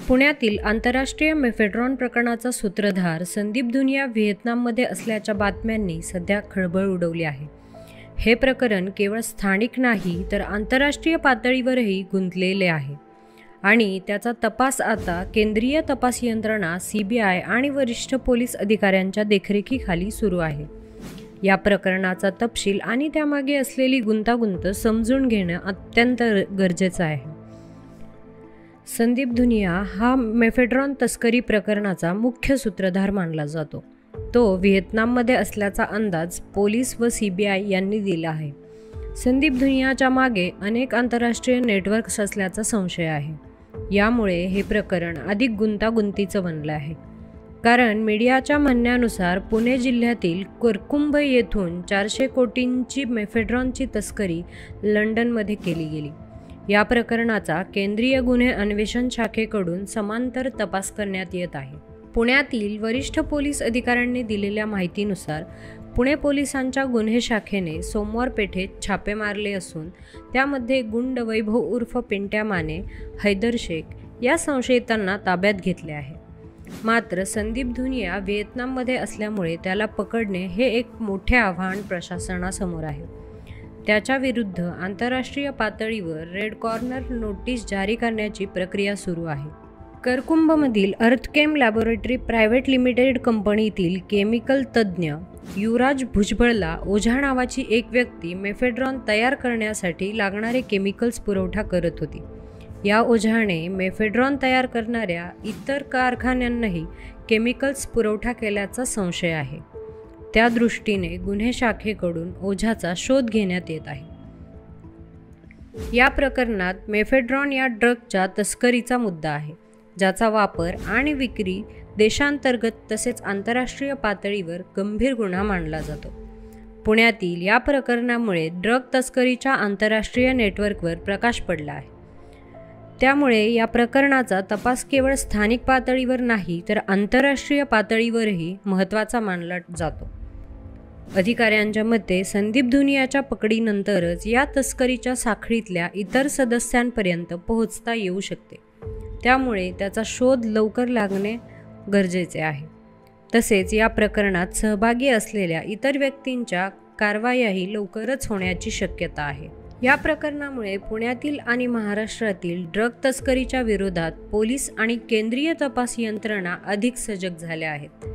पुण्यातील आंतरराष्ट्रीय मेफेड्रॉन प्रकरणाचा सूत्रधार संदीप धुनिया व्हिएतनाममध्ये असल्याच्या बातम्यांनी सध्या खळबळ उडवली आहे। हे प्रकरण केवळ स्थानिक नाही तर आंतरराष्ट्रीय पातळीवरही गुंतलेले आहे आणि त्याचा तपास आता केंद्रीय तपास यंत्रणा CBI आणि वरिष्ठ पोलीस अधिकाऱ्यांच्या देखरेखीखाली सुरू आहे। या प्रकरणाचा तपशील आणि त्यामागे असलेली गुंतागुंत समजून घेणं अत्यंत गरजेचं आहे। संदीप धुनिया हा मेफेड्रॉन तस्करी प्रकरणाचा मुख्य सूत्रधार मानला जातो। तो व्हिएतनाममध्ये असल्याचा अंदाज पोलीस व CBI यांनी दिला आहे। संदीप धुनियाच्या मागे अनेक आंतरराष्ट्रीय नेटवर्क्स असल्याचा संशय आहे। यामुळे हे प्रकरण अधिक गुंतागुंतीचं बनलं आहे, कारण मीडियाच्या म्हणण्यानुसार पुणे जिल्ह्यातील करकुंभ येथून 400 कोटींची मेफेड्रॉनची तस्करी लंडनमध्ये केली गेली। या प्रकरणाचा केंद्रीय गुन्हे अन्वेषण शाखेकडून समांतर तपास करण्यात येत आहे। पुण्यातील वरिष्ठ पोलीस अधिकाऱ्यांनी दिलेल्या माहितीनुसार पुणे पोलिसांच्या गुन्हे शाखेने सोमवार पेठेत छापे मारले असून त्यामध्ये गुंड वैभव उर्फ पिंट्या माने, हैदर शेख या संशयितांना ताब्यात घेतले आहे। मात्र संदीप धुनिया व्हिएतनाममध्ये असल्यामुळे त्याला पकडणे हे एक मोठे आव्हान प्रशासनासमोर आहे। त्याच्या विरुद्ध आंतरराष्ट्रीय पातळीवर रेड कॉर्नर नोटीस जारी करण्याची प्रक्रिया सुरू आहे। करकुंभमधील अर्थकेम लॅबोरेटरी प्रायव्हेट लिमिटेड कंपनीतील केमिकल तज्ज्ञ युवराज भुजबळला ओझा नावाची एक व्यक्ती मेफेड्रॉन तयार करण्यासाठी लागणारे केमिकल्स पुरवठा करत होती। या ओझाने मेफेड्रॉन तयार करणाऱ्या इतर कारखान्यांनाही केमिकल्स पुरवठा केल्याचा संशय आहे। त्या दृष्टीने गुन्हे शाखेकडून ओझाचा शोध घेण्यात येत आहे। या प्रकरणात मेफेड्रॉन या ड्रगच्या तस्करीचा मुद्दा आहे, ज्याचा वापर आणि विक्री देशांतर्गत तसेच आंतरराष्ट्रीय पातळीवर गंभीर गुन्हा मानला जातो। पुण्यातील या प्रकरणामुळे ड्रग तस्करीच्या आंतरराष्ट्रीय नेटवर्कवर प्रकाश पडला आहे। त्यामुळे या प्रकरणाचा तपास केवळ स्थानिक पातळीवर नाही तर आंतरराष्ट्रीय पातळीवरही महत्त्वाचा मानला जातो। अधिकाऱ्यांच्या मते संदीप धुनियाच्या पकडीनंतरच या तस्करीच्या साखळीतल्या इतर सदस्यांपर्यंत पोहोचता येऊ शकते। त्यामुळे त्याचा शोध लवकर लागणे गरजेचे आहे। तसेच या प्रकरणात सहभागी असलेल्या इतर व्यक्तींच्या कारवायाही लवकरच होण्याची शक्यता आहे। या प्रकरणामुळे पुण्यातील आणि महाराष्ट्रातील ड्रग तस्करीच्या विरोधात पोलीस आणि केंद्रीय तपास यंत्रणा अधिक सजग झाल्या आहेत।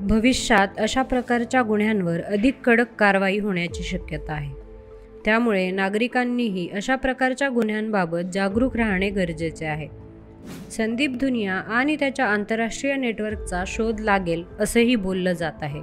भविष्यात अशा प्रकारच्या गुन्ह्यांवर अधिक कडक कारवाई होण्याची शक्यता आहे। त्यामुळे नागरिकांनीही अशा प्रकारच्या गुन्ह्यांबाबत जागरूक राहणे गरजेचे आहे। संदीप धुनिया आणि त्याच्या आंतरराष्ट्रीय नेटवर्कचा शोध लागेल असेही बोललं जात आहे।